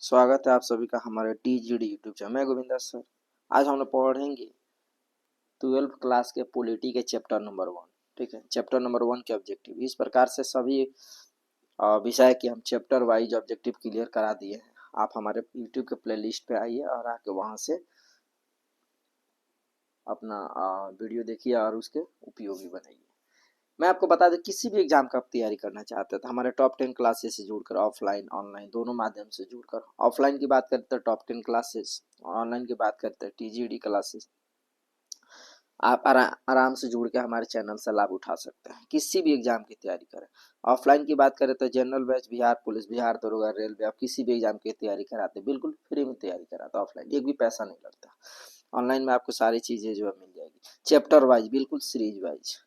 स्वागत है आप सभी का हमारे टीजीडी यूट्यूब चैनल। मैं गोविंदा सर। आज हम लोग पढ़ेंगे 12th क्लास के पॉलिटी के चैप्टर नंबर 1। ठीक है, चैप्टर नंबर 1 के ऑब्जेक्टिव इस प्रकार से सभी विषय के हम चैप्टर वाइज ऑब्जेक्टिव क्लियर करा दिए हैं। आप हमारे यूट्यूब के प्ले लिस्ट पे आइए और आके वहाँ से अपना वीडियो देखिए और उसके उपयोगी बनाइए। मैं आपको बता दें, किसी भी एग्जाम का आप तैयारी करना चाहते हैं तो हमारे टॉप 10 क्लासेस से जुड़कर ऑफलाइन ऑनलाइन दोनों माध्यम से जुड़कर, ऑफलाइन की बात करते हैं टॉप 10 क्लासेस और ऑनलाइन की बात करते हैं टीजीडी क्लासेस, आप आराम से जुड़ के हमारे चैनल से लाभ उठा सकते हैं। किसी भी एग्जाम की तैयारी करें। ऑफलाइन की बात करें तो general batch, Bihar police, Bihar दरोगा, रेलवे, आप किसी भी एग्जाम की तैयारी कराते बिल्कुल फ्री में तैयारी कराते ऑफलाइन, एक भी पैसा नहीं लगता। ऑनलाइन में आपको सारी चीजें जो है मिल जाएगी, चैप्टर वाइज, बिल्कुल सीरीज वाइज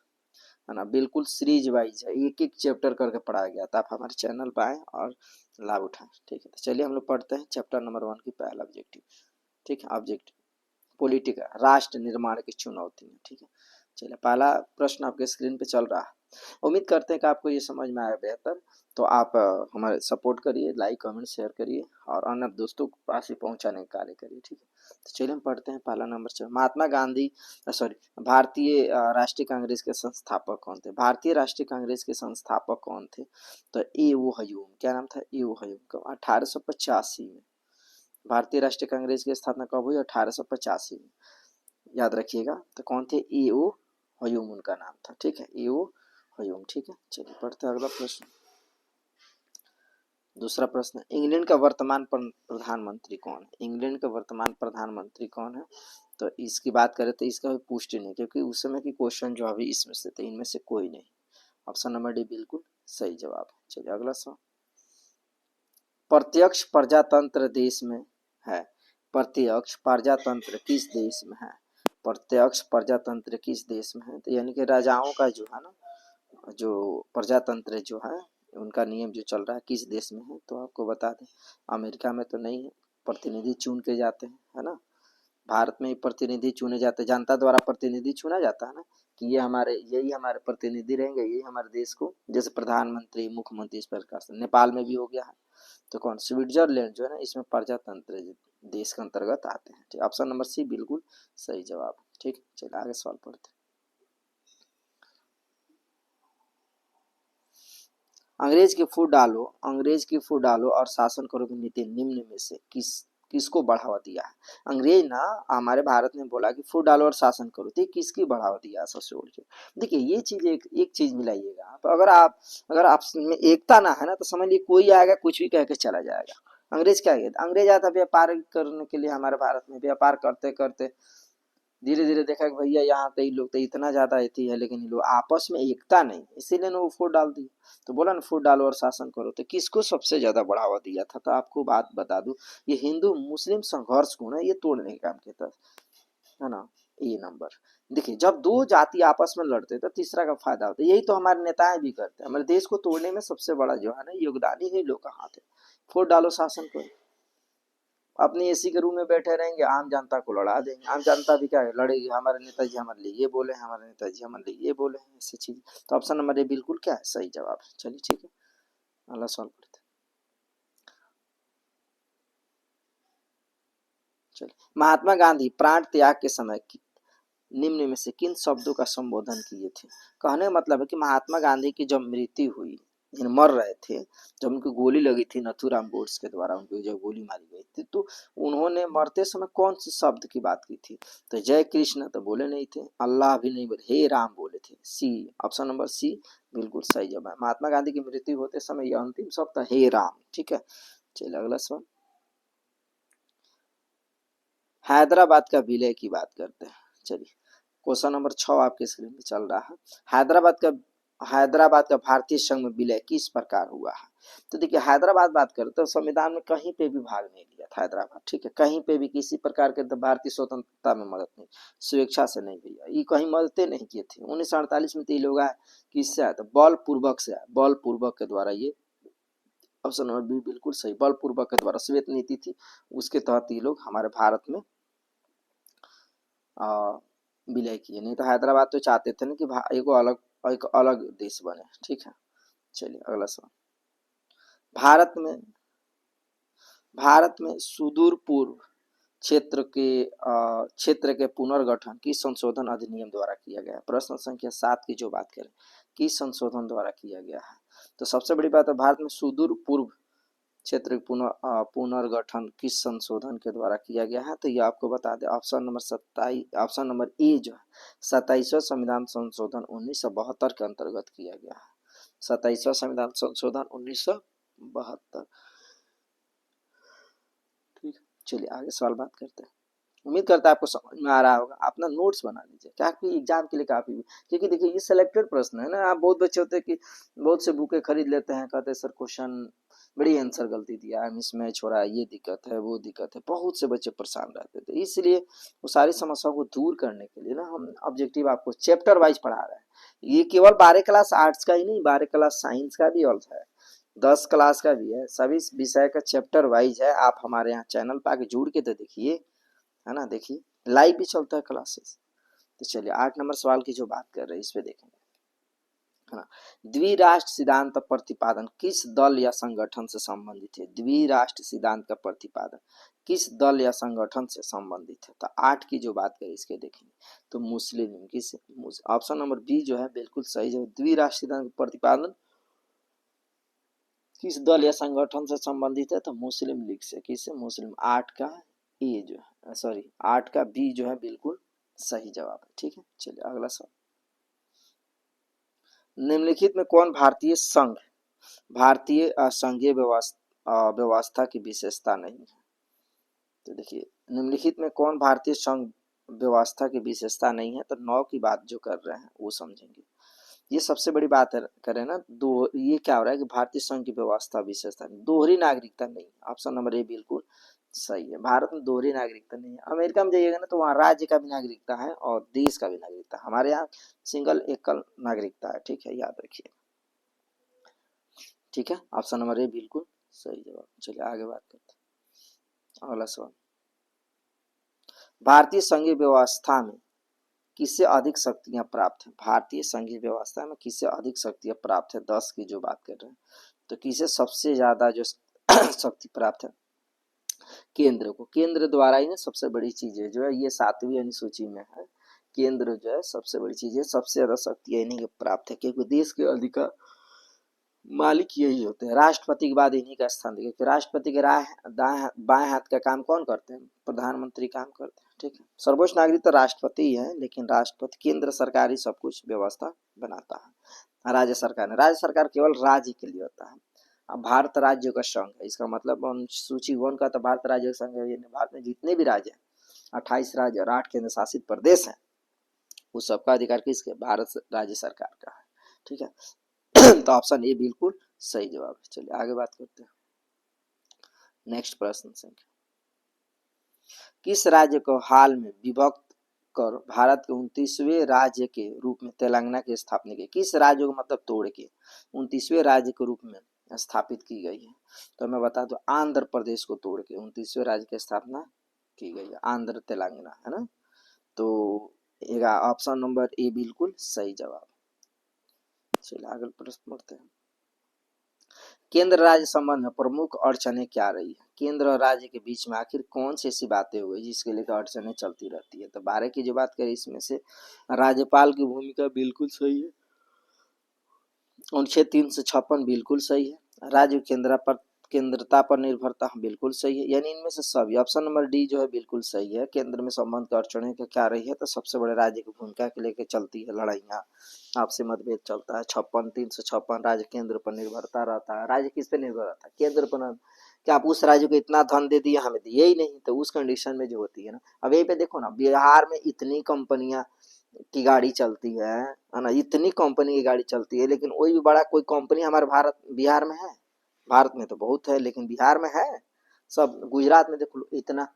है ना, बिल्कुल सीरीज वाइज है, एक एक चैप्टर करके पढ़ाया गया था। आप हमारे चैनल पर आए और लाभ उठाएं। ठीक है, तो चलिए हम लोग पढ़ते हैं चैप्टर नंबर 1 की पहला ऑब्जेक्टिव। ठीक है, ऑब्जेक्टिव पॉलिटिकल, राष्ट्र निर्माण की चुनौती में। ठीक है, चलिए पहला प्रश्न आपके स्क्रीन पे चल रहा है। उम्मीद करते हैं कि आपको ये समझ में आया बेहतर। तो आप हमारे सपोर्ट करिए, लाइक कमेंट शेयर करिए और अन्य दोस्तों के पास ही पहुंचाने का कार्य करिए। ठीक है, तो चलिए हम पढ़ते हैं पहला नंबर से। महात्मा गांधी भारतीय राष्ट्रीय कांग्रेस के संस्थापक कौन थे? भारतीय राष्ट्रीय कांग्रेस के संस्थापक कौन थे? तो ए ओ हयूम, क्या नाम था? ए ओ हयूम का 1885 में। भारतीय राष्ट्रीय कांग्रेस की स्थापना कब हुई? 1885 में, याद रखिएगा। तो कौन थे? ए ओ हयूम उनका नाम था। ठीक है, ए ओ हयूम। ठीक है, चलिए पढ़ते हैं अगला प्रश्न। दूसरा प्रश्न, इंग्लैंड का वर्तमान प्रधानमंत्री कौन है? इंग्लैंड का वर्तमान प्रधानमंत्री कौन है? तो इसकी बात करें तो इसका पुष्टि नहीं, क्योंकि उस समय की क्वेश्चन जो अभी इसमें से थे, इनमें से कोई नहीं। ऑप्शन नंबर डी बिल्कुल सही जवाब है। चलिए अगला सवाल, प्रत्यक्ष प्रजातंत्र देश में है। प्रत्यक्ष प्रजातंत्र किस देश में है? प्रत्यक्ष प्रजातंत्र किस देश में है? तो यानी कि राजाओं का जो है ना, जो प्रजातंत्र जो है उनका नियम जो चल रहा है, किस देश में है? तो आपको बता दें, अमेरिका में तो नहीं है, प्रतिनिधि चुन के जाते हैं, है ना। भारत में प्रतिनिधि चुने जाते हैं, जनता द्वारा प्रतिनिधि चुना जाता है ना, कि यही हमारे प्रतिनिधि रहेंगे, यही हमारे देश को, जैसे प्रधानमंत्री, मुख्यमंत्री, इस प्रकार से। नेपाल में भी हो गया है। तो कौन? स्विट्जरलैंड जो है ना, इसमें प्रजातंत्र देश के अंतर्गत आते हैं। ठीक, ऑप्शन नंबर सी बिल्कुल सही जवाब। ठीक, चलिए आगे सवाल पढ़ते हैं। अंग्रेज की फूट डालो और शासन करो की नीति निम्न में से किसको बढ़ावा दिया है? अंग्रेज ना हमारे भारत में बोला कि फूट डालो और शासन करो, तो किसकी बढ़ावा दिया? सोच के देखिए, ये चीज एक चीज मिलाइएगा आप। अगर आप में एकता ना है ना, तो समझ लीजिए कोई आएगा कुछ भी कह के चला जाएगा। अंग्रेज क्या है? अंग्रेज आया था व्यापार करने के लिए हमारे भारत में, व्यापार करते करते धीरे धीरे देखा कि भैया यहाँ तो लोग तो इतना ज्यादा एथी है, लेकिन ये लोग आपस में एकता नहीं, इसीलिए ना वो फूट डाल दी। तो बोला ना, फूट डालो और शासन करो, तो किसको सबसे ज्यादा बढ़ावा दिया था? तो आपको बात बता दूं, ये हिंदू मुस्लिम संघर्ष को ना ये तोड़ने का काम किया था, है ना। ये नंबर देखिए, जब दो जाति आपस में लड़ते तो तीसरा का फायदा होता है। यही तो हमारे नेताएं भी करते हैं। हमारे देश को तोड़ने में सबसे बड़ा जो है ना योगदान ही लोग का हाथ है। फूट डालो शासन करो, अपनी एसी के रूम में बैठे रहेंगे, आम जनता को लड़ा देंगे। आम जनता भी क्या है, लड़ेगी, हमारे नेताजी हमारे लिए ये बोले, हमारे नेताजी हमारे लिए ये बोले, ऐसी चीज। तो ऑप्शन नंबर ए बिल्कुल क्या है? सही जवाब है। चलिए ठीक है, अगला सवाल पढ़ते हैं। चलिए, महात्मा गांधी प्राण त्याग के समय निम्न में से किन शब्दों का संबोधन किए थे? कहने का मतलब है कि महात्मा गांधी की जब मृत्यु हुई, मर रहे थे, जब उनको गोली लगी थी नथुराम गोड्स के द्वारा, उनको जब गोली मारी गई थी, तो उन्होंने मरते समय कौन से शब्द की बात की थी? तो जय कृष्ण तो बोले नहीं थे, अल्लाह भी नहीं बोले, हे राम बोले थे। सी, ऑप्शन नंबर सी बिल्कुल सही जवाब है। महात्मा गांधी की मृत्यु होते समय यह अंतिम शब्द था हे राम। ठीक है, चलिए अगला सवाल, हैदराबाद का विलय की बात करते हैं। चलिए, क्वेश्चन नंबर 6 आपके स्क्रीन पे चल रहा है। हैदराबाद का भारतीय संघ में विलय किस प्रकार हुआ है? तो देखिए, हैदराबाद बात करें तो संविधान में कहीं पे भी भाग नहीं लिया था हैदराबाद। ठीक है, कहीं पे भी किसी प्रकार के भारतीय स्वतंत्रता में मदद नहीं, स्वेच्छा से नहीं भैया, ये कहीं मदद नहीं किए थे। 1948 में तो ये लोग आए, किससे आया था? बलपूर्वक से आया, बलपूर्वक के द्वारा। ये ऑप्शन नंबर बी बिल्कुल सही, बलपूर्वक के द्वारा। श्वेत नीति थी, उसके तहत ये लोग हमारे भारत में विलय किए। नहीं तो हैदराबाद तो चाहते थे ना कि एक अलग देश बने। ठीक है, चलिए अगला सवाल, भारत में भारत में सुदूर पूर्व क्षेत्र के पुनर्गठन किस संशोधन अधिनियम द्वारा किया गया है? प्रश्न संख्या 7 की जो बात करें, किस संशोधन द्वारा किया गया है? तो सबसे बड़ी बात है, भारत में सुदूर पूर्व क्षेत्र पुनर्गठन किस संशोधन के द्वारा किया गया है? तो ये आपको बता दें, ऑप्शन नंबर ए जो है 27वां संविधान संशोधन 1972 के अंतर्गत किया गया है। 27वां संविधान संशोधन 1972। ठीक, चलिए आगे सवाल बात करते हैं। उम्मीद करता है आपको समझ में आ रहा होगा। अपना नोट्स बना लीजिए, क्या कि एग्जाम के लिए काफी, क्योंकि देखिए ये सिलेक्टेड प्रश्न है ना। आप बहुत बच्चे होते हैं कि बहुत से बुकें खरीद लेते हैं, कहते हैं सर क्वेश्चन बड़ी आंसर गलती दिया है, मिसमैच हो रहा है, ये दिक्कत है, वो दिक्कत है। बहुत से बच्चे परेशान रहते थे, इसलिए वो सारी समस्याओं को दूर करने के लिए ना हम ऑब्जेक्टिव आपको चैप्टर वाइज पढ़ा रहे हैं। ये केवल 12 क्लास आर्ट्स का ही नहीं, 12 क्लास साइंस का भी ऑल्सो है, 10 क्लास का भी है, सभी विषय का चैप्टर वाइज है। आप हमारे यहाँ चैनल पर आके जुड़ के तो देखिए, है ना, देखिए लाइव भी चलता है क्लासेस। तो चलिए 8 नंबर सवाल की जो बात कर रहे हैं इस पे देखेंगे, है ना। द्विराष्ट्र सिद्धांत प्रतिपादन किस दल या संगठन से संबंधित है? द्विराष्ट्र सिद्धांत का प्रतिपादन किस दल या संगठन से संबंधित है? तो 8 की जो बात करें इसके देखेंगे, तो मुस्लिम लीग किस, ऑप्शन नंबर बी जो है बिल्कुल सही है। द्विराष्ट्र सिद्धांत का प्रतिपादन किस दल या संगठन से संबंधित है? तो मुस्लिम लीग से। किससे? मुस्लिम। 8 का ए जो है, सॉरी 8 का बी जो है बिल्कुल सही जवाब है। ठीक है, चलिए अगला सवाल। निम्नलिखित में कौन भारतीय संघीय व्यवस्था की विशेषता नहीं है? तो देखिए निम्नलिखित में कौन भारतीय संघ व्यवस्था की विशेषता नहीं है? तो 9 की बात जो कर रहे हैं वो समझेंगे। ये सबसे बड़ी बात है, करें ना, दो ये क्या हो रहा है कि भारतीय संघ की व्यवस्था विशेषता नहीं, दोहरी नागरिकता नहीं। ऑप्शन नंबर ए बिल्कुल सही है, भारत में दोहरी नागरिकता नहीं है। अमेरिका में जाइएगा ना तो वहाँ राज्य का भी नागरिकता है और देश का भी नागरिकता है, हमारे यहाँ सिंगल एकल नागरिकता है। ठीक है, याद रखिए। ठीक है, ऑप्शन नंबर ए बिल्कुल सही जवाब। चलिए आगे बात करते हैं, अगला सवाल। भारतीय संघीय व्यवस्था में किससे अधिक शक्तियां प्राप्त है? भारतीय संघीय व्यवस्था में किससे अधिक शक्तियां प्राप्त है? 10 की जो बात कर रहे हैं, तो किसे सबसे ज्यादा जो शक्ति प्राप्त है? केंद्र को। केंद्र द्वारा ही ना सबसे बड़ी चीज है जो है, ये 7वीं अनुसूची में है। केंद्र जो है सबसे बड़ी चीज है, सबसे ज्यादा शक्ति इन्हीं को प्राप्त है, क्योंकि देश के अधिकार मालिक यही होते हैं। राष्ट्रपति के बाद इन्हीं का स्थान देखिए कि राष्ट्रपति के बाएं हाथ का काम कौन करते हैं? प्रधानमंत्री काम करते हैं। ठीक है, सर्वोच्च नागरिक तो राष्ट्रपति ही है, लेकिन राष्ट्रपति केंद्र सरकार ही सब कुछ व्यवस्था बनाता है। राज्य सरकार केवल राज्य के लिए होता है। अब भारत राज्यों का संघ है, इसका मतलब सूची 1 का तो भारत राज्य का संघ है। भारत में जितने भी राज्य हैं, 28 राज्य और 8 केंद्र शासित प्रदेश हैं, उस सबका अधिकार किसके? भारत राज्य सरकार का है। ठीक है, तो ऑप्शन ए बिल्कुल सही जवाब है। चलिए आगे बात करते हैं। नेक्स्ट प्रश्न संख्या, किस राज्य को हाल में विभक्त कर भारत के 29वें राज्य के रूप में तेलंगाना की स्थापना की? किस राज्य को मतलब तोड़ के 29वें राज्य के रूप में स्थापित की गई है? तो मैं बता दूं, आंध्र प्रदेश को तोड़ के 29वें राज्य की स्थापना की गई है। आंध्र तेलंगाना, है ना। तो ऑप्शन नंबर ए बिल्कुल सही जवाब। चलिए आगे प्रश्न पढ़ते हैं। केंद्र राज्य संबंध में प्रमुख अड़चने क्या रही है? केंद्र और राज्य के बीच में आखिर कौन सी ऐसी बातें हो गई जिसके लिए अड़चने चलती रहती है? तो 12 की जो बात करें इसमें से राज्यपाल की भूमिका बिल्कुल सही है, अनुच्छेद 356 बिल्कुल सही है, राज्य केंद्रता पर निर्भरता बिल्कुल सही है, यानी इनमें से सभी। ऑप्शन नंबर डी जो है बिल्कुल सही है। केंद्र में संबंध का अड़चने क्या रही है? तो सबसे बड़े राज्य की भूमिका के लेकर चलती है लड़ाइयाँ, आपसे मतभेद चलता है। 356 राज्य केंद्र पर निर्भरता रहता है। राज्य किस पे निर्भर रहता है? केंद्र पर। क्या आप उस राज्य को इतना धन दे दिया, हमें दिए ही नहीं, तो उस कंडीशन में जो होती है ना। अब यहीं पे देखो ना, बिहार में इतनी कंपनियां की गाड़ी चलती है ना, इतनी कंपनी की गाड़ी चलती है, लेकिन वही भी बड़ा कोई कंपनी हमारे बिहार में है? भारत में तो बहुत है, लेकिन बिहार में है सब? गुजरात में देखो इतना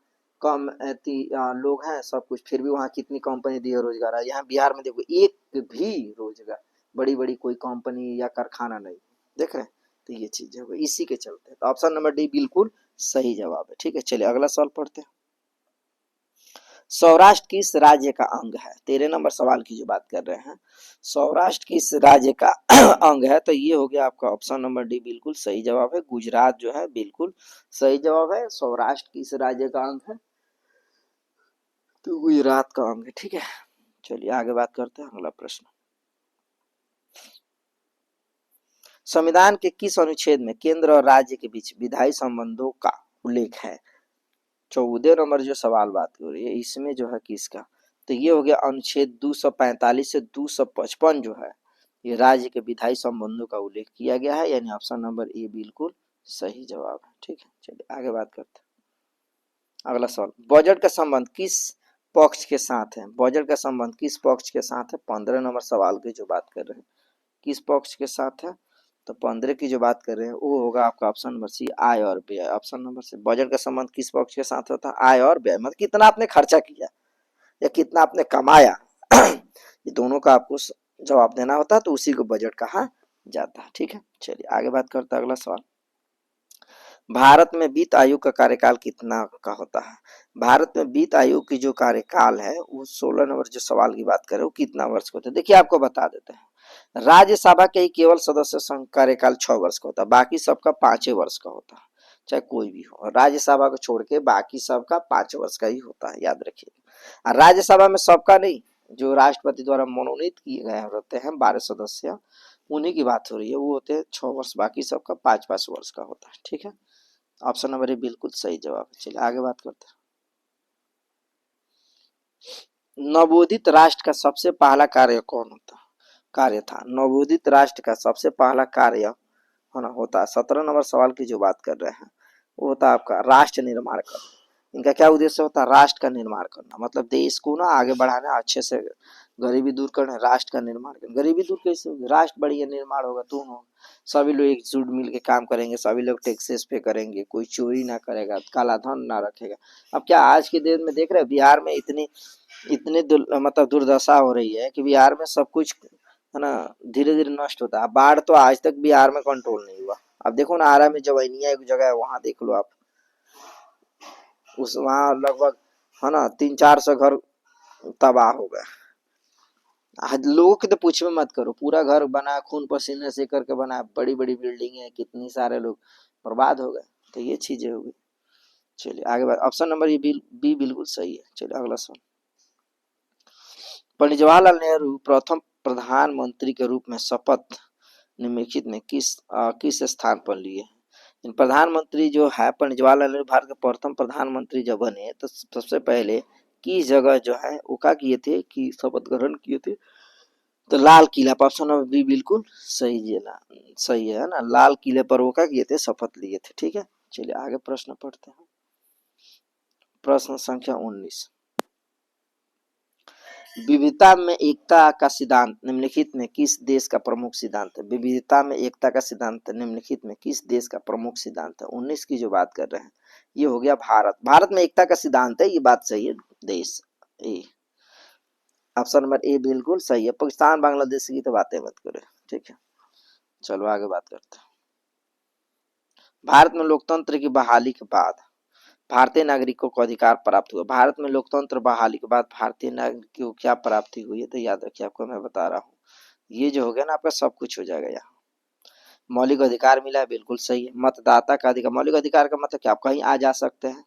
कम लोग हैं सब कुछ, फिर भी वहाँ कितनी कंपनी दी है रोजगार है। यहाँ बिहार में देखो एक भी रोजगार, बड़ी बड़ी कोई कंपनी या कारखाना नहीं, देख रहे हैं। तो ये चीज है, इसी के चलते। तो ऑप्शन नंबर डी बिल्कुल सही जवाब है। ठीक है, चलिए अगला सवाल पढ़ते हैं। सौराष्ट्र किस राज्य का अंग है? 13 नंबर सवाल की जो बात कर रहे हैं, सौराष्ट्र किस राज्य का अंग है? तो ये हो गया आपका ऑप्शन नंबर डी बिल्कुल सही जवाब है। गुजरात जो है बिल्कुल सही जवाब है। सौराष्ट्र किस राज्य का अंग है? तो गुजरात का अंग है। ठीक है, चलिए आगे बात करते हैं। अगला प्रश्न, संविधान के किस अनुच्छेद में केंद्र और राज्य के बीच विधायी संबंधों का उल्लेख है? 14 नंबर जो सवाल बात हो रही है इसमें जो है किसका, तो ये हो गया अनुच्छेद 245 से 255 जो है ये राज्य के विधायी संबंधों का उल्लेख किया गया है, यानी ऑप्शन नंबर ए बिल्कुल सही जवाब है। ठीक है, चलिए आगे बात करते हैं। अगला सवाल, बजट का संबंध किस पक्ष के साथ है? बजट का संबंध किस पक्ष के साथ है? 15 नंबर सवाल की जो बात कर रहे हैं, किस पक्ष के साथ है? तो 15 की जो बात कर रहे हैं वो होगा आपका ऑप्शन नंबर सी, आय और व्यय। ऑप्शन नंबर सी, बजट का संबंध किस पक्ष के साथ होता है? आय और व्यय, मतलब कितना आपने खर्चा किया या कितना आपने कमाया ये दोनों का आपको जवाब देना होता है, तो उसी को बजट कहा जाता है। ठीक है, चलिए आगे बात करते हैं। अगला सवाल, भारत में वित्त आयोग का कार्यकाल कितना का होता है? भारत में वित्त आयोग की जो कार्यकाल है वो 16 नंबर जो सवाल की बात करें वो कितना वर्ष का होता है? देखिए आपको बता देते हैं, राज्यसभा के ही केवल सदस्य संघ कार्यकाल 6 वर्ष का होता है, बाकी सबका 5 वर्ष का होता है, चाहे कोई भी हो। राज्यसभा को छोड़ के बाकी सबका 5 वर्ष का ही होता है, याद रखिए। राज्यसभा में सबका नहीं, जो राष्ट्रपति द्वारा मनोनीत किए गए होते हैं 12 सदस्य, उन्हीं की बात हो रही है, वो होते हैं 6 वर्ष, बाकी सबका 5-5 वर्ष का होता है। ठीक है, ऑप्शन नंबर ए बिल्कुल सही जवाब है। चलिए आगे बात करते हैं। नवोदित राष्ट्र का सबसे पहला कार्य कौन था? नवोदित राष्ट्र का सबसे पहला कार्य होता है 17 नंबर सवाल की जो बात कर रहे हैं वो होता है आपका राष्ट्र निर्माण करना। इनका क्या उद्देश्य होता है? राष्ट्र का निर्माण करना, मतलब देश को ना आगे बढ़ाना, अच्छे से गरीबी दूर करना, राष्ट्र का निर्माण करना। गरीबी दूर कैसे होगी? राष्ट्र बढ़िया निर्माण होगा तो सभी लोग एकजुट मिल के काम करेंगे, सभी लोग टैक्सेस पे करेंगे, कोई चोरी ना करेगा, काला धन ना रखेगा। अब क्या आज के दिन में देख रहे हैं बिहार में इतनी इतनी मतलब दुर्दशा हो रही है कि बिहार में सब कुछ है ना धीरे धीरे नष्ट होता है। बाढ़ तो आज तक बिहार में कंट्रोल नहीं हुआ। अब देखो ना, आरा में जवैनिया एक जगह है, वहां देख लो आप, उस वहां लगभग है ना 300-400 घर तबाह हो गए। लोगों की तो पूछ में मत करो, पूरा घर बना खून पसीने से करके बना, बड़ी बड़ी बिल्डिंग है, कितनी सारे लोग बर्बाद हो गए। तो ये चीजें हो गई। चलिए आगे बात, ऑप्शन नंबर ये बी बिल्कुल सही है। चलिए अगला सवाल, पंडित जवाहरलाल नेहरू प्रथम प्रधानमंत्री के रूप में शपथ निम्नलिखित में किस स्थान पर लिए? प्रधानमंत्री जो है पंडित जवाहरलाल नेहरू भारत के प्रथम प्रधानमंत्री जब बने तो सबसे पहले किस जगह जो है वो क्या किए थे कि शपथ ग्रहण किए थे? तो Lal Qila, option number B बिल्कुल सही है ना, लाल किले पर वो क्या किए थे? शपथ लिए थे। ठीक है, चलिए आगे प्रश्न पढ़ते हैं। प्रश्न संख्या 19, विविधता में एकता का सिद्धांत निम्नलिखित में किस देश का प्रमुख सिद्धांत है? विविधता में एकता का सिद्धांत निम्नलिखित में किस देश का प्रमुख सिद्धांत है? 19 की जो बात कर रहे हैं ये हो गया भारत। भारत में एकता का सिद्धांत है, ये बात सही है। देश ए, ऑप्शन नंबर ए बिल्कुल सही है। पाकिस्तान बांग्लादेश की तो बातें मत करें। ठीक है, चलो आगे बात करते हैं। भारत में लोकतंत्र की बहाली के बाद भारतीय नागरिकों को अधिकार प्राप्त हुआ। भारत में लोकतंत्र बहाली के बाद भारतीय नागरिकों को क्या प्राप्ति हुई है? तो याद रखिए, आपको मैं बता रहा हूँ, ये जो हो गया ना आपका सब कुछ हो जाएगा। यहाँ मौलिक अधिकार मिला है, बिल्कुल सही है। मतदाता का अधिकार, मौलिक अधिकार का मतलब क्या? आप कहीं आ जा सकते हैं,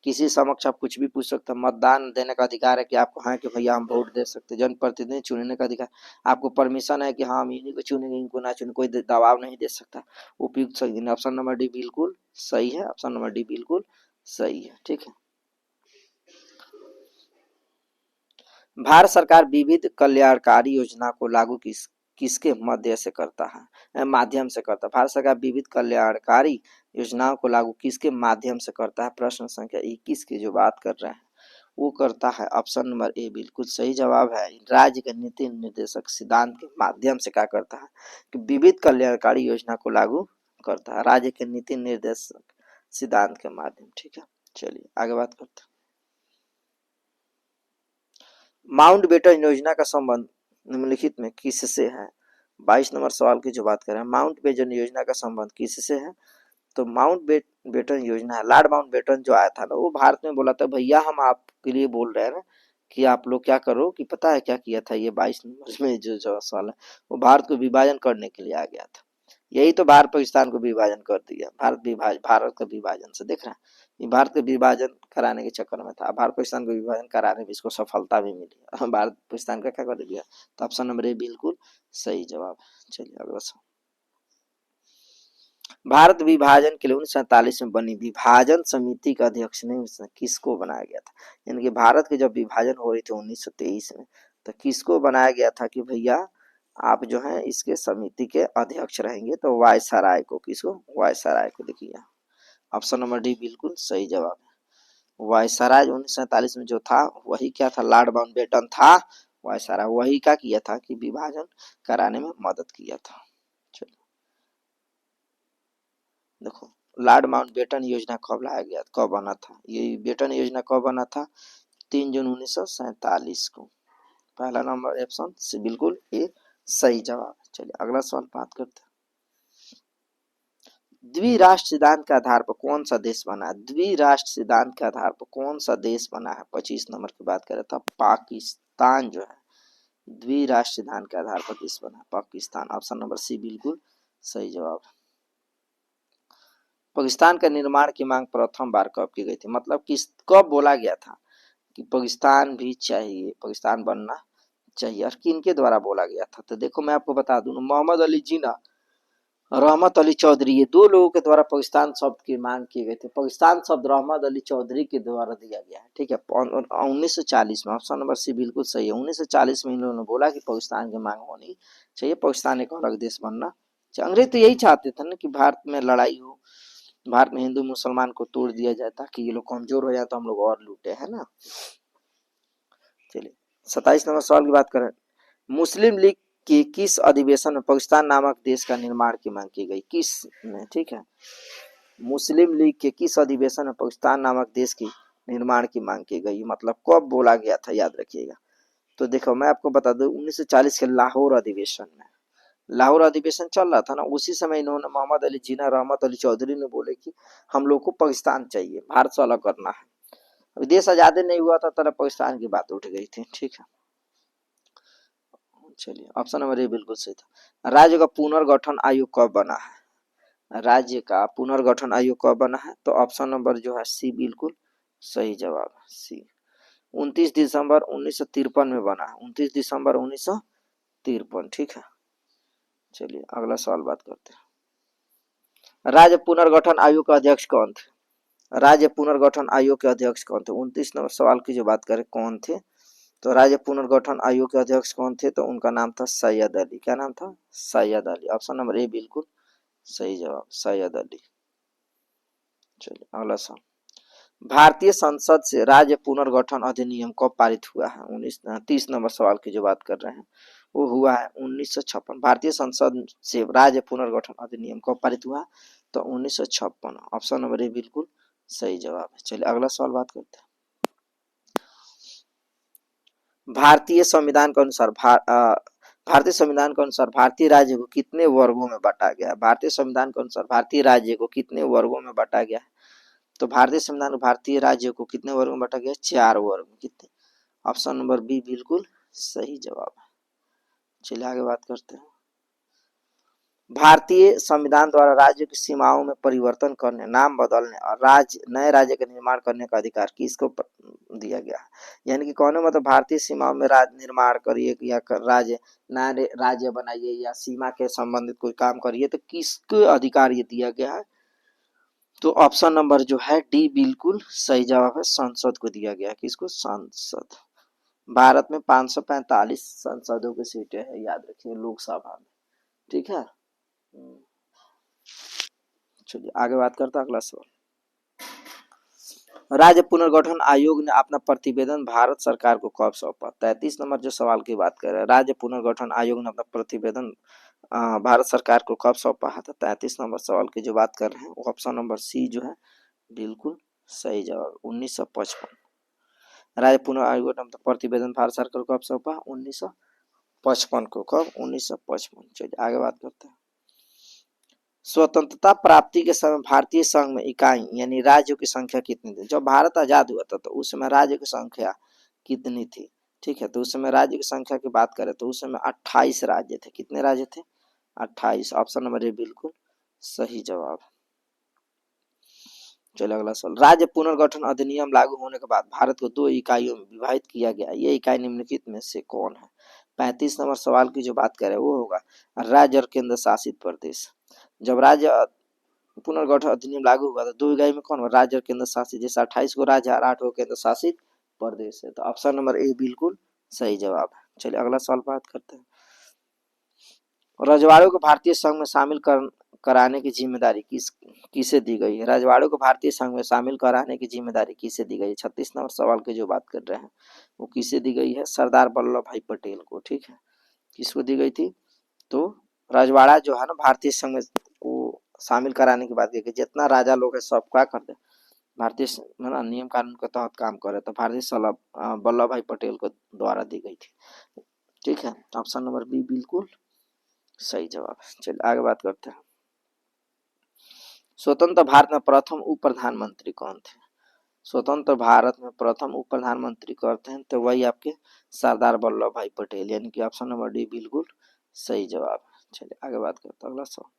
किसी समक्ष आप कुछ भी पूछ सकते हैं। मतदान देने का अधिकार है कि आपको हाँ कि भैया हम वोट दे सकते हैं। जनप्रतिनिधि चुनने का अधिकार, आपको परमिशन है कि हाँ हम इन्हीं को चुनेंगे, इनको ना चुने, कोई दबाव नहीं दे सकता। उपयुक्त सही, ऑप्शन नंबर डी बिल्कुल सही है। ऑप्शन नंबर डी बिल्कुल सही है। ठीक है, भारत सरकार विविध कल्याणकारी योजना को लागू किसके माध्यम से करता है? भारत सरकार विविध कल्याणकारी योजनाओं को लागू किसके माध्यम से करता है? प्रश्न संख्या 21 की जो बात कर रहे हैं वो करता है ऑप्शन नंबर ए बिल्कुल सही जवाब है। राज्य के नीति निर्देशक सिद्धांत के माध्यम से क्या करता है कि विविध कल्याणकारी योजना को लागू करता है, राज्य के नीति निर्देशक सिद्धांत के माध्यम। ठीक है, चलिए आगे बात करते हैं। माउंटबेटन योजना का संबंध निम्नलिखित में किससे है? 22 नंबर सवाल की जो बात करें, माउंटबेटन योजना का संबंध किससे है? तो बेटन योजना है, लॉर्ड माउंट बेटन जो आया था ना, वो भारत में बोला था भैया हम आपके लिए बोल रहे हैं ना कि आप लोग क्या करो, कि पता है क्या किया था ये 22 नंबर में जो सवाल है, वो भारत को विभाजन करने के लिए आ गया था। यही तो भारत पाकिस्तान को विभाजन कर दिया, भारत का विभाजन से देख रहे हैं, ये भारत का विभाजन कराने के चक्कर में था, भारत पाकिस्तान को विभाजन कराने में इसको सफलता भी मिली, भारत पाकिस्तान का क्या कर दिया। तो ऑप्शन नंबर ए बिल्कुल सही जवाब। चलिए अगला सवाल। भारत विभाजन के लिए 1947 में बनी विभाजन समिति का अध्यक्ष ने किसको बनाया गया था, यानी कि भारत के जब विभाजन हो रही थी 1923 में, तो किसको बनाया गया था कि भैया आप जो है इसके समिति के अध्यक्ष रहेंगे, तो वायसराय को, किसको, वायसराय को। देखिए ऑप्शन नंबर डी बिल्कुल सही जवाब है। वायसराय 1947 में जो था वही क्या था, लॉर्ड माउंटबेटन था वायसराय, वही क्या किया था कि विभाजन कराने में मदद किया था। देखो लॉर्ड माउंटबेटन योजना कब लाया गया, कब बना था, ये बेटन योजना कब बना था, 3 जून 1947 को। पहला नंबर ऑप्शन से बिल्कुल ये सही जवाब। चलिए अगला सवाल बात करते हैं। द्विराष्ट्र सिद्धांत के आधार पर कौन सा देश बना है, द्विराष्ट्र सिद्धांत के आधार पर कौन सा देश बना है, 25 नंबर की बात करें तो पाकिस्तान जो है द्विराष्ट्र सिद्धांत के आधार पर देश बना है, पाकिस्तान। ऑप्शन नंबर सी बिल्कुल सही जवाब। पाकिस्तान का निर्माण की मांग प्रथम बार कब की गई थी, मतलब किस कब बोला गया था कि पाकिस्तान भी चाहिए, पाकिस्तान बनना चाहिए, और किन के द्वारा बोला गया था। तो देखो मैं आपको बता दूं, मोहम्मद अली जिन्ना, रहमत अली चौधरी, ये दो लोगों के द्वारा पाकिस्तान शब्द की मांग की गई थी। पाकिस्तान शब्द रहमत अली चौधरी के द्वारा दिया गया है, ठीक है, 1940 में। ऑप्शन नंबर सी बिल्कुल सही है। 1940 में इन लोगों ने बोला कि पाकिस्तान की मांग होनी चाहिए, पाकिस्तान एक अलग देश बनना चाहिए। अंग्रेज तो यही चाहते थे ना कि भारत में लड़ाई हो, भारत में हिंदू मुसलमान को तोड़ दिया जाए ताकि ये लोग कमजोर हो जाए तो हम लोग और लूटे, है ना। चलिए 27 नंबर सवाल की बात करें। मुस्लिम लीग के किस अधिवेशन में पाकिस्तान नामक देश का निर्माण की मांग की गई, किस में, ठीक है, मुस्लिम लीग के किस अधिवेशन में पाकिस्तान नामक देश की निर्माण की मांग की गई, मतलब कब बोला गया था, याद रखिएगा। तो देखो मैं आपको बता दूं 1940 के लाहौर अधिवेशन में, लाहौर अधिवेशन चल रहा था ना, उसी समय इन्होंने मोहम्मद अली जिन्ना, रहमत अली चौधरी ने बोले कि हम लोग को पाकिस्तान चाहिए, भारत से अलग करना है। अभी देश आजादी नहीं हुआ था तब पाकिस्तान की बात उठ गई थी, ठीक है। चलिए ऑप्शन नंबर ए बिल्कुल सही था। राज्य का पुनर्गठन आयोग कब बना है, राज्य का पुनर्गठन आयोग कब बना है, तो ऑप्शन नंबर जो है सी बिल्कुल सही जवाब है, सी। 29 दिसंबर 1953 में बना है, 29 दिसंबर 1953, ठीक है। चलिए अगला सवाल बात करते हैं। राज्य पुनर्गठन आयोग के अध्यक्ष कौन थे, राज्य पुनर्गठन आयोग के अध्यक्ष कौन थे, 29 नंबर सवाल की जो बात करें कौन थे, तो राज्य पुनर्गठन आयोग के अध्यक्ष कौन थे, तो उनका नाम था सैयद अली। क्या नाम था, Syed Ali. Option number A बिल्कुल सही जवाब, सैयद अली। चलिए अगला सवाल। भारतीय संसद से राज्य पुनर्गठन अधिनियम कब पारित हुआ है, 30 नंबर सवाल की जो बात कर रहे हैं वो हुआ है 1956। भारतीय संसद से राज्य पुनर्गठन अधिनियम कब पारित हुआ, तो 1956। ऑप्शन नंबर ए बिल्कुल सही जवाब है। चलिए अगला सवाल बात करते हैं। भारतीय संविधान के अनुसार भारतीय संविधान के अनुसार भारतीय राज्य को कितने वर्गों में बांटा गया है, भारतीय संविधान के अनुसार भारतीय राज्य को कितने वर्गों में बांटा गया है, तो भारतीय संविधान में भारतीय राज्य को कितने वर्ग में बांटा गया है, 4 वर्ग में। कितने, ऑप्शन नंबर बी बिल्कुल सही जवाब है। चलिए आगे बात करते हैं। भारतीय संविधान द्वारा राज्य की सीमाओं में परिवर्तन करने, नाम बदलने और नए राज्य का निर्माण करने का अधिकार किसको दिया गया है, यानी कि कौन, मतलब भारतीय सीमाओं में राज्य निर्माण करिए या राज्य नए राज्य बनाइए या सीमा के संबंधित कोई काम करिए, तो किसको अधिकार ये दिया गया है, तो ऑप्शन नंबर जो है डी बिल्कुल सही जवाब है, संसद को दिया गया है। किसको, संसद। भारत में 545 संसदों की सीटें हैं, याद रखिए, लोकसभा में, ठीक है। चलिए आगे बात करते हैं, अगला सवाल। राज्य पुनर्गठन आयोग ने अपना प्रतिवेदन भारत सरकार को कब सौंपा, 33 नंबर जो सवाल की बात कर रहे हैं। राज्य पुनर्गठन आयोग ने अपना प्रतिवेदन भारत सरकार को कब सौंपा है, तो 33 नंबर सवाल की जो बात कर रहे हैं वो ऑप्शन नंबर सी जो है बिल्कुल सही जवाब, 1955। राज्य पुनर्गठन आयोग ने अपना प्रतिवेदन भारत सरकार को कब सौंपा, 1955 को, कब, 1955। चलिए आगे बात करते हैं। स्वतंत्रता प्राप्ति के समय भारतीय संघ में इकाई यानी राज्यों की संख्या कितनी थी? जब भारत आजाद हुआ था तो उस समय राज्य की संख्या कितनी थी? ठीक है, तो उस समय राज्य की संख्या की बात करें तो उस समय 28 राज्य थे। कितने राज्य थे? 28। ऑप्शन नंबर ए बिल्कुल सही जवाब। चलिए अगला सवाल। राज्य पुनर्गठन अधिनियम लागू होने के बाद भारत को 2 इकाइयों में विभाजित किया गया। ये इकाई निम्नलिखित में से कौन है? 35 नंबर सवाल की जो बात करें वो होगा राज्य और केंद्र शासित प्रदेश। जब राज्य पुनर्गठन अधिनियम लागू हुआ था 2 इकाई में कौन हुआ? राज्य और केंद्र शासित। जैसे 28 को राज्य और 8 को केंद्र शासित प्रदेश है, तो ऑप्शन नंबर ए बिल्कुल सही जवाब है। चलिए अगला सवाल बात करते हैं। रजवाड़ों को भारतीय संघ में शामिल कराने की जिम्मेदारी किसे दी गई है? रजवाड़ों को भारतीय संघ में शामिल कराने की जिम्मेदारी किसे दी गई है? 36 नंबर सवाल की जो बात कर रहे हैं वो किसे दी गई है? सरदार वल्लभ भाई पटेल को। ठीक है, किसको दी गई थी? तो रजवाड़ा जो है ना भारतीय संघ में वो शामिल कराने की बात की, जितना राजा लोग है सब क्या कर दे भारतीय है ना नियम कानून के तहत काम करे, तो भारतीय वल्लभ भाई पटेल को द्वारा दी गई थी। ठीक है, ऑप्शन नंबर बी बिल्कुल सही जवाब। चलिए आगे बात करते हैं। स्वतंत्र भारत में प्रथम उप प्रधानमंत्री कौन थे? स्वतंत्र भारत में प्रथम उप प्रधानमंत्री कौन थे? तो वही आपके सरदार वल्लभ भाई पटेल, यानी कि ऑप्शन नंबर डी बिल्कुल सही जवाब। चलिए आगे बात करते हैं। अगला सवाल।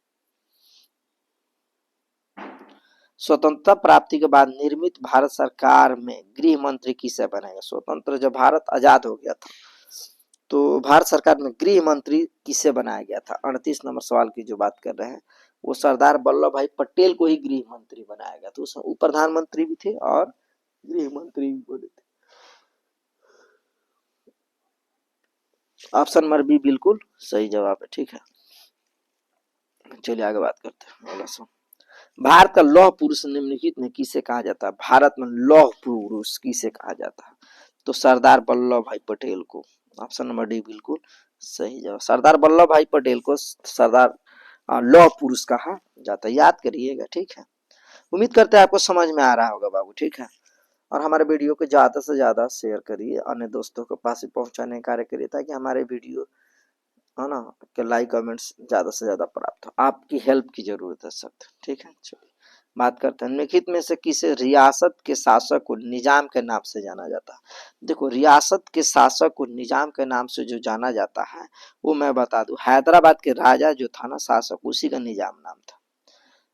स्वतंत्रता प्राप्ति के बाद निर्मित भारत सरकार में गृह मंत्री किसे बनाएगा? स्वतंत्र जब भारत आजाद हो गया था तो भारत सरकार में गृह मंत्री किसे बनाया गया था? 38 नंबर सवाल की जो बात कर रहे हैं वो सरदार वल्लभ भाई पटेल को ही गृह मंत्री बनाया गया। तो उसमें उप प्रधानमंत्री भी थे और गृह मंत्री भी बने थे। ऑप्शन नंबर बी बिल्कुल सही जवाब है। ठीक है, चलिए आगे बात करते हैं। अगला सवाल। भारत का लौह पुरुष निम्नलिखित में किसे कहा जाता है? भारत में लौह पुरुष किसे कहा जाता है? तो सरदार वल्लभ भाई पटेल को। ऑप्शन नंबर डी बिल्कुल सही जवाब। सरदार वल्लभ भाई पटेल को सरदार लौह पुरुष कहा जाता है, याद करिएगा। ठीक है, उम्मीद करते हैं आपको समझ में आ रहा होगा बाबू। ठीक है, और हमारे वीडियो को ज्यादा से ज्यादा शेयर करिए, अन्य दोस्तों के पास पहुंचाने का कार्य करिए, ताकि हमारे वीडियो है ना के लाइक कमेंट्स ज्यादा से ज्यादा प्राप्त हो। आपकी हेल्प की जरूरत है सख्त। ठीक है, चलिए बात करते हैं। निम्नलिखित में से किसे रियासत के शासक को निजाम के नाम से जाना जाता है? देखो, रियासत के शासक को निजाम के नाम से जो जाना जाता है वो मैं बता दूं, हैदराबाद के राजा जो था ना शासक, उसी का निजाम नाम था।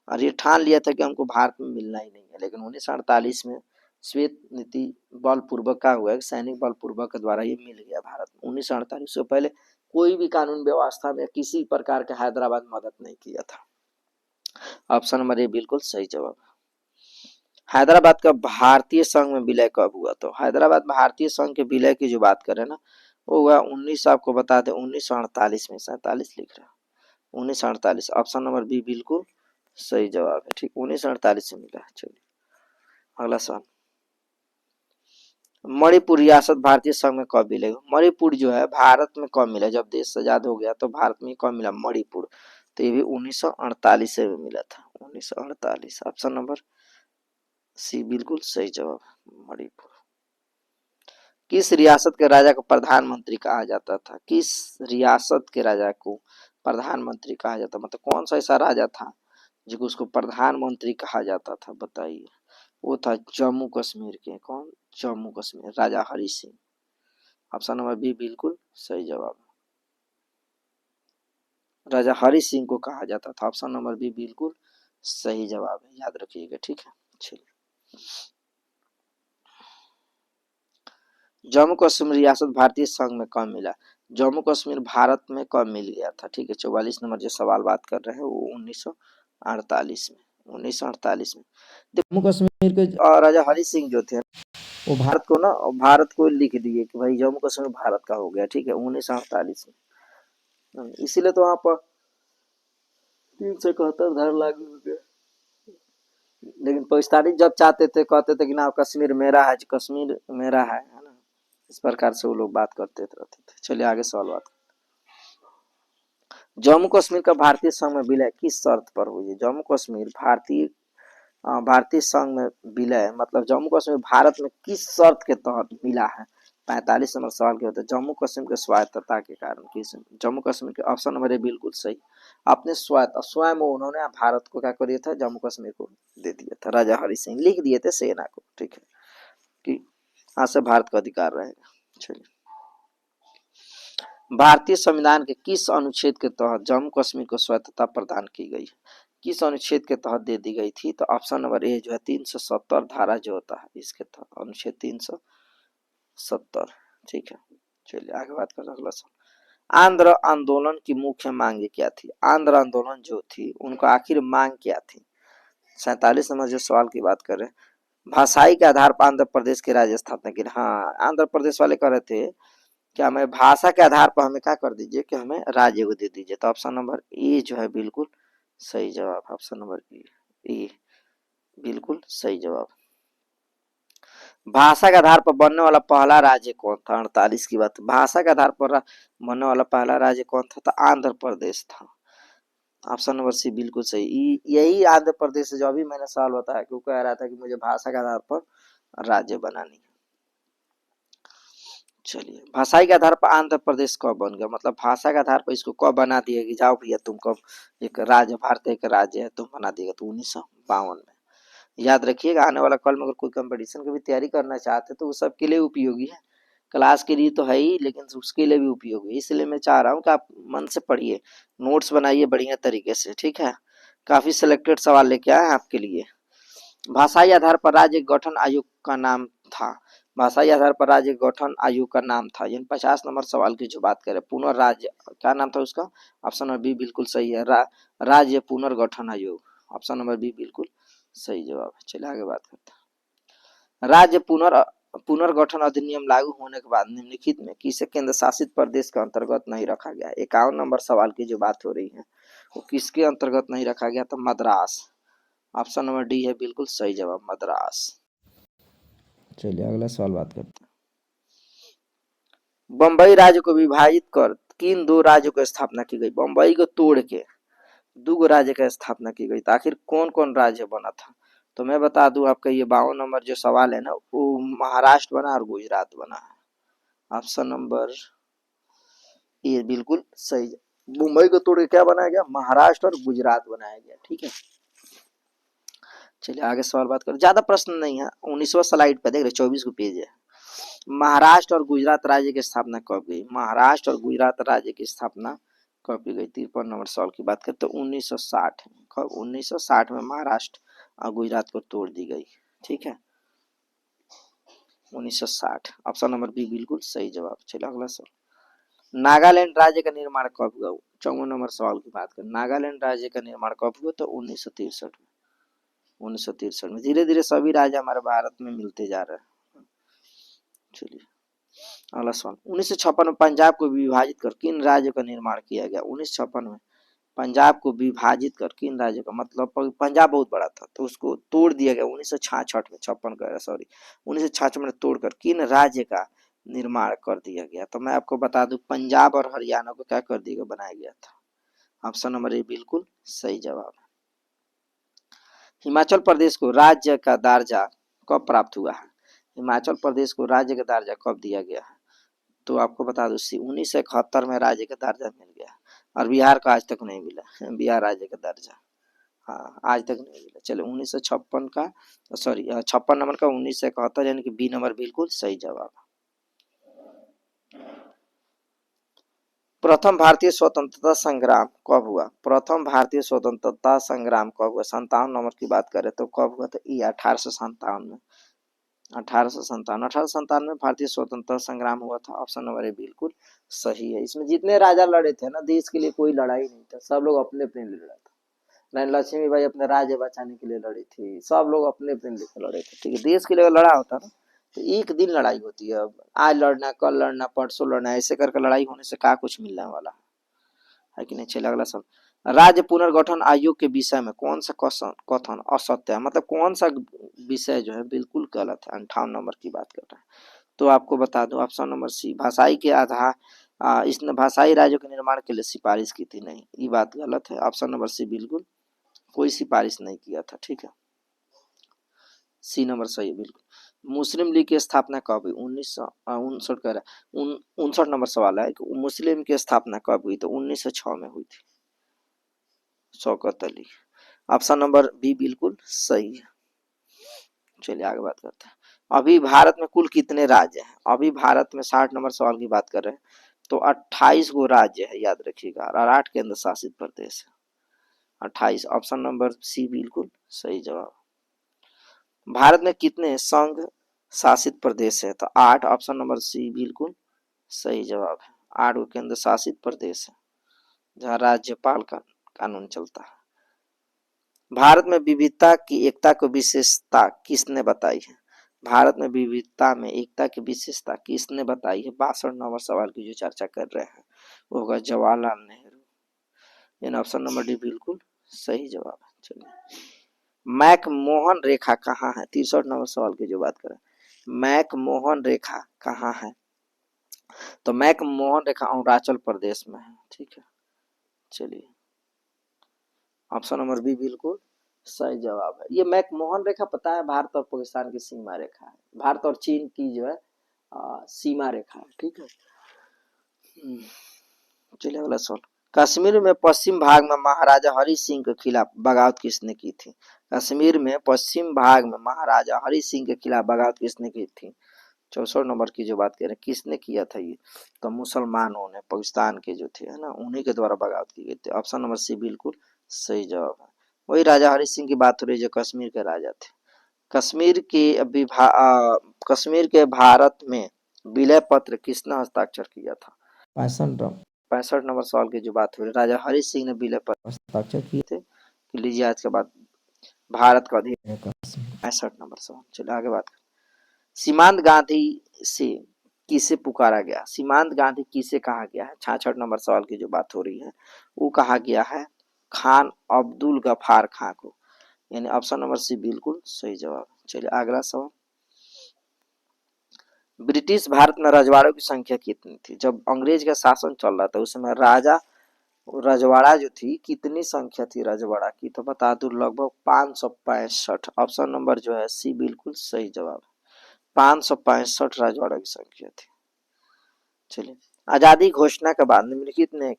और ये ठान लिया था कि हमको भारत में मिलना ही नहीं है, लेकिन 1948 में श्वेत नीति बलपूर्वक का हुआ, सैनिक बलपूर्वक के द्वारा ये मिल गया भारत में। 1948 से पहले कोई भी कानून व्यवस्था में किसी प्रकार का हैदराबाद मदद नहीं किया था। ऑप्शन नंबर ए बिल्कुल सही जवाब। हैदराबाद का भारतीय संघ में विलय कब हुआ? तो हैदराबाद भारतीय संघ के विलय की जो बात करें ना वो हुआ 19, आपको बता दें 1948 में। 47 लिख रहा है, 1948। ऑप्शन नंबर बी बिल्कुल सही जवाब है। ठीक, 1948 से मिला। चलिए अगला सवाल। मणिपुर रियासत भारतीय संघ में कब मिलेगा? मणिपुर जो है भारत में कब मिला? जब देश आजाद हो गया तो भारत में कब मिला मणिपुर? तो ये भी 1948 से मिला था, 1948। ऑप्शन नंबर सी बिल्कुल सही जवाब, मणिपुर। किस रियासत के राजा को प्रधानमंत्री कहा जाता था? किस रियासत के राजा को प्रधानमंत्री कहा जाता, मतलब कौन सा ऐसा राजा था जिसको उसको प्रधानमंत्री कहा जाता था? बताइए। वो था जम्मू कश्मीर के। कौन? Jammu Kashmir, Raja Hari Singh. Option number B बिल्कुल सही जवाब, राजा हरि सिंह को कहा जाता था। ऑप्शन नंबर बी बिल्कुल सही जवाब है, याद रखिएगा। ठीक है, चलिए। जम्मू कश्मीर रियासत भारतीय संघ में कब मिला? जम्मू कश्मीर भारत में कब मिल गया था? ठीक है, 44 नंबर जो सवाल बात कर रहे हैं वो 1948 में। 1948 में जम्मू कश्मीर के राजा हरि सिंह जो थे वो भारत को ना, भारत को लिख दिए कि भाई जम्मू कश्मीर भारत का हो गया। ठीक है, 1948 में। इसीलिए तो वहां पर 371 धारा लागू हो गया। लेकिन पाकिस्तानी जब चाहते थे कहते थे कि ना कश्मीर मेरा है, कश्मीर मेरा है ना। इस प्रकार से वो लोग बात करते रहते थे। चलिए आगे सवाल बात। जम्मू कश्मीर का भारतीय संघ में विलय किस शर्त पर हुई है? जम्मू कश्मीर भारतीय संघ में विलय मतलब जम्मू कश्मीर भारत में किस शर्त के तहत मिला है? 45 नंबर सवाल क्या होता है, जम्मू कश्मीर के स्वायत्तता के कारण किस जम्मू कश्मीर के, ऑप्शन नंबर ए बिल्कुल सही। अपने स्वयं उन्होंने भारत को क्या कर दिया था, जम्मू कश्मीर को दे दिया था, राजा हरि सिंह लिख दिए थे सेना को, ठीक है, कि आज से भारत का अधिकार रहेगा। चलिए, भारतीय संविधान के किस अनुच्छेद के तहत जम्मू कश्मीर को स्वायत्तता प्रदान की गई, किस अनुच्छेद के तहत दे दी गई थी, तो ऑप्शन नंबर ए जो है 370 धारा जो होता है इसके तहत, अनुच्छेद 370, ठीक है। चलिए आगे बात करते हैं अगला सवाल। आंध्र आंदोलन की मुख्य मांगे क्या थी, आंध्र आंदोलन जो थी उनको आखिर मांग क्या थी। 47 नंबर जो सवाल की बात कर रहे हैं, भाषाई के आधार पर आंध्र प्रदेश की राज्य स्थापना की। हाँ, आंध्र प्रदेश वाले कह रहे थे कि हमें भाषा के आधार पर हमें क्या कर दीजिए कि हमें राज्य को दे दीजिए, तो ऑप्शन नंबर ए जो है बिल्कुल सही जवाब, ऑप्शन नंबर ए बिल्कुल सही जवाब। भाषा के आधार पर बनने वाला पहला राज्य कौन था, 48 की बात, भाषा के आधार पर बनने वाला पहला राज्य कौन था, तो आंध्र प्रदेश था, ऑप्शन नंबर सी बिल्कुल सही। यही आंध्र प्रदेश से जो अभी मैंने सवाल बताया कि वो कह रहा था कि मुझे भाषा के आधार पर राज्य बनानी है। चलिए, भाषाई के आधार पर आंध्र प्रदेश कब बन गया, मतलब भाषा के आधार पर इसको कब बना दिया कि जाओ भैया तुम कब एक राज्य, भारत एक राज्य है तुम बना दिएगा, तो 1952 में। याद रखिएगा, आने वाला कल में अगर कोई कंपटीशन की भी तैयारी करना चाहते तो वो सबके लिए उपयोगी है, क्लास के लिए तो है ही लेकिन उसके लिए भी उपयोगी है, इसलिए मैं चाह रहा हूँ कि आप मन से पढ़िए, नोट्स बनाइए बढ़िया तरीके से, ठीक है। काफी सिलेक्टेड सवाल लेके आए हैं आपके लिए। भाषाई आधार पर राज्य गठन आयोग का नाम था, भाषाई आधार पर राज्य गठन आयोग का नाम था, यानी 50 नंबर सवाल की जो बात करें, पुनर्राज्य क्या नाम था उसका, ऑप्शन नंबर बी बिल्कुल सही है, राज्य पुनर्गठन आयोग, ऑप्शन नंबर बी बिल्कुल सही जवाब है। चलिए आगे बात करते हैं। राज्य पुनर्गठन अधिनियम लागू होने के बाद निम्नलिखित में किसे केंद्र शासित प्रदेश के अंतर्गत नहीं रखा गया। 51 नंबर सवाल की जो बात हो रही है वो किसके अंतर्गत नहीं रखा गया, तो मद्रास, ऑप्शन नंबर डी है बिल्कुल सही जवाब, मद्रास। चलिए अगला सवाल बात करते हैं। बंबई राज्य को विभाजित कर किन दो राज्यों की स्थापना की गई, बंबई को तोड़ के दो राज्य की स्थापना की गई, तो आखिर कौन कौन राज्य बना था, तो मैं बता दूं आपका ये 52 नंबर जो सवाल है ना वो महाराष्ट्र बना और गुजरात बना है, ऑप्शन नंबर ये बिल्कुल सही। मुंबई को तोड़ के क्या बनाया गया, महाराष्ट्र और गुजरात बनाया गया, ठीक है। चलिए आगे सवाल बात करें, ज्यादा प्रश्न नहीं है, 19वां स्लाइड पे देख रहे 24 को पेज है। महाराष्ट्र और गुजरात राज्य की स्थापना कब गई, महाराष्ट्र और गुजरात राज्य की स्थापना कब की गई, 53 नंबर सवाल की बात करें तो 1960, कब 1960 में महाराष्ट्र और गुजरात को तोड़ दी गई, ठीक है, 1960, ऑप्शन नंबर बी बिल्कुल सही जवाब। चलिए अगला सवाल, नागालैंड राज्य का निर्माण कब हुआ, 54 नंबर सवाल की बात करें, नागालैंड राज्य का निर्माण कब हुआ, तो 1963 में, 1963 में। धीरे धीरे सभी राज्य हमारे भारत में मिलते जा रहे हैं। चलिए अगला सवाल, 1956 में पंजाब को विभाजित कर किन राज्यों का निर्माण किया गया, 1956 में पंजाब को विभाजित कर किन राज्यों का, मतलब पंजाब बहुत बड़ा था तो उसको तोड़ दिया गया 1966 में, 56 का सॉरी 1966 में तोड़कर किन राज्य का निर्माण कर दिया गया, तो मैं आपको बता दूं पंजाब और हरियाणा को क्या कर दिया गया, बनाया गया था, ऑप्शन नंबर ए बिल्कुल सही जवाब है। हिमाचल प्रदेश को राज्य का दर्जा कब प्राप्त हुआ है, हिमाचल प्रदेश को राज्य का दर्जा कब दिया गया है, तो आपको बता दो 1971 में राज्य का दर्जा मिल गया, और बिहार को आज तक नहीं मिला, बिहार राज्य का दर्जा, हाँ आज तक नहीं मिला। चलो 1956 का सॉरी 56 नंबर का 1971 यानी कि बी नंबर बिल्कुल सही जवाब। प्रथम भारतीय स्वतंत्रता संग्राम कब हुआ, प्रथम भारतीय स्वतंत्रता संग्राम कब हुआ, 57 नंबर की बात करें तो कब हुआ, तो ये 1857 में, 1857 में भारतीय स्वतंत्रता संग्राम हुआ था, ऑप्शन नंबर ए बिल्कुल सही है। इसमें जितने राजा लड़े थे ना देश के लिए कोई लड़ाई नहीं था, सब लोग अपने अपने लिए लड़ा था, रानी लक्ष्मीबाई अपने राज्य बचाने के लिए लड़ी थी, सब लोग अपने अपने लिए लड़े थे, ठीक है। देश के लिए लड़ा होता ना तो एक दिन लड़ाई होती है, अब आज लड़ना कल लड़ना परसों लड़ना ऐसे करके लड़ाई होने से क्या कुछ मिलने वाला है कि नहीं। चलिए अगला सवाल, राज्य पुनर्गठन आयोग के विषय में कौन सा कथन असत्य है, मतलब कौन सा विषय जो है बिल्कुल गलत है, 58 नंबर की बात कर रहे हैं, तो आपको बता दूं ऑप्शन नंबर सी, भाषाई के आधार इसने भाषाई राज्यों के निर्माण के लिए सिफारिश की थी, नहीं ये बात गलत है, ऑप्शन नंबर सी बिल्कुल कोई सिफारिश नहीं किया था, ठीक है, सी नंबर सही है बिल्कुल। मुस्लिम लीग की स्थापना कब हुई? 1959 कह रहा है, 59 नंबर सवाल है कि मुस्लिम की स्थापना कब हुई? तो 1906 में हुई थी, Shaukat Ali. Option number B बिल्कुल सही है। चलिए आगे बात करते हैं। अभी भारत में कुल कितने राज्य हैं? अभी भारत में 60 नंबर सवाल की बात कर रहे हैं, तो 28 गो राज्य है, याद रखिएगा, और 8 केंद्र शासित प्रदेश है। 28, ऑप्शन नंबर सी बिल्कुल सही जवाब। भारत में कितने संघ शासित प्रदेश है? तो 8, ऑप्शन नंबर सी बिल्कुल सही जवाब है। 8 गो केंद्र शासित प्रदेश है जहाँ राज्यपाल का कानून चलता है। भारत में विविधता की एकता को विशेषता किसने बताई है? भारत में विविधता में एकता की विशेषता किसने बताई है? 62 नंबर सवाल की जो चर्चा कर रहे हैं वो होगा जवाहरलाल नेहरू। यानी ऑप्शन नंबर डी बिल्कुल सही जवाब है। चलिए, मैकमोहन रेखा कहाँ है? 63 नंबर सवाल की जो बात करें, मैकमोहन रेखा कहाँ है? तो मैकमोहन रेखा अरुणाचल प्रदेश में है। ठीक है, चलिए ऑप्शन नंबर बी बिल्कुल सही जवाब है। ये मैकमोहन रेखा पता है, भारत और पाकिस्तान की सीमा रेखा है, भारत और चीन की जो है सीमा रेखा है। ठीक है, चलिए अगला सवाल। कश्मीर में पश्चिम भाग में महाराजा हरि सिंह के खिलाफ बगावत किसने की थी? कश्मीर में पश्चिम भाग में महाराजा हरि सिंह के खिलाफ बगावत किसने की थी? 64 नंबर की जो बात करें, किसने किया था ये? तो मुसलमानों ने, पाकिस्तान के जो थे है ना, उन्हीं के द्वारा बगावत की गई थी। ऑप्शन नंबर सी बिल्कुल सही जवाब है। वही राजा हरि सिंह की बात हो रही है जो कश्मीर के राजा थे। कश्मीर के कश्मीर के भारत में विलय पत्र किसने हस्ताक्षर किया था? 65 नंबर सवाल की जो बात हो रही है, राजा हरि सिंह ने विलय पत्र हस्ताक्षर किए थे कि लीजिए आज के बाद भारत का अधिकार। 65 नंबर सवाल। चलिए आगे बात करें। सीमांत गांधी से किसे पुकारा गया? सीमांत गांधी किसे कहा गया है? 66 नंबर सवाल की जो बात हो रही है वो कहा गया है खान अब्दुल गफार खां को। यानी ऑप्शन नंबर सी बिल्कुल सही जवाब। चलिए अगला सवाल। ब्रिटिश भारत में रजवाड़ों की संख्या कितनी थी? जब अंग्रेज का शासन चल रहा था उस समय रजवाड़ा जो थी, कितनी संख्या थी रजवाड़ा की? तो बता दूं लगभग 565। ऑप्शन नंबर जो है सी बिल्कुल सही जवाब। 565 रजवाड़ा की संख्या थी। चलिए, आजादी घोषणा के बाद निम्नलिखित ने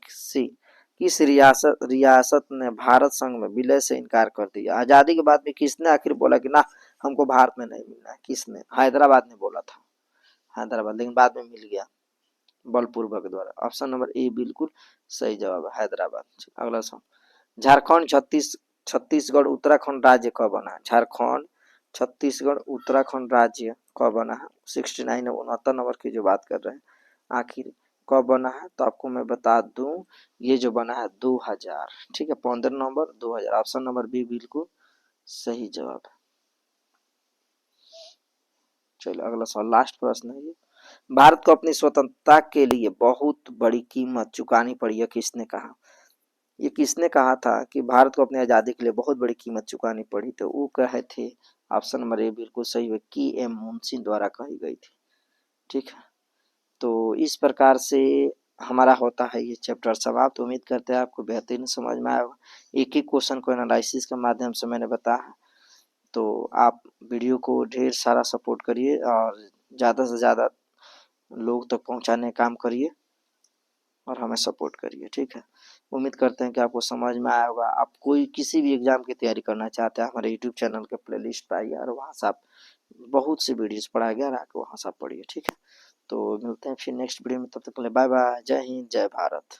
किस रियासत ने भारत संघ में विलय से इनकार कर दिया? आजादी के बाद भी किसने आखिर बोला कि ना हमको भारत में नहीं मिलना है? किसने? हैदराबाद ने बोला था, हैदराबाद, लेकिन बाद में मिल गया बलपूर्वक द्वारा। ऑप्शन नंबर ए बिल्कुल सही जवाब है, हैदराबाद। अगला सवाल। झारखंड छत्तीसगढ़ उत्तराखंड राज्य कब बना? झारखंड छत्तीसगढ़ उत्तराखंड राज्य कब बना है? 69 69 नंबर की जो बात कर रहे हैं, आखिर कब बना है? तो आपको मैं बता दूं, ये जो बना है 2000। ठीक है, 15 नवंबर 2000। ऑप्शन नंबर बी बिल्कुल सही जवाब है। चलिए अगला सवाल, लास्ट प्रश्न है ये। भारत को अपनी स्वतंत्रता के लिए बहुत बड़ी कीमत चुकानी पड़ी, यह किसने कहा? ये किसने कहा था कि भारत को अपनी आजादी के लिए बहुत बड़ी कीमत चुकानी पड़ी? तो वो कहे थे, ऑप्शन नंबर ए बिल्कुल सही है, की एम मुंशी द्वारा कही गई थी। ठीक है, तो इस प्रकार से हमारा होता है ये चैप्टर समाप्त। उम्मीद करते हैं आपको बेहतरीन समझ में आया। एक एक क्वेश्चन को एनालिसिस के माध्यम से मैंने बताया, तो आप वीडियो को ढेर सारा सपोर्ट करिए और ज़्यादा से ज़्यादा लोग तक पहुंचाने का काम करिए और हमें सपोर्ट करिए। ठीक है, उम्मीद करते हैं कि आपको समझ में आया होगा। आप कोई किसी भी एग्जाम की तैयारी करना चाहते हैं, हमारे यूट्यूब चैनल के प्लेलिस्ट पर आइए और वहाँ से आप बहुत सी वीडियोस पढ़ाया गया और आके वहाँ से आप पढ़िए। ठीक है, तो मिलते हैं फिर नेक्स्ट वीडियो में, तब तक के लिए बाय बाय। जय हिंद, जय भारत।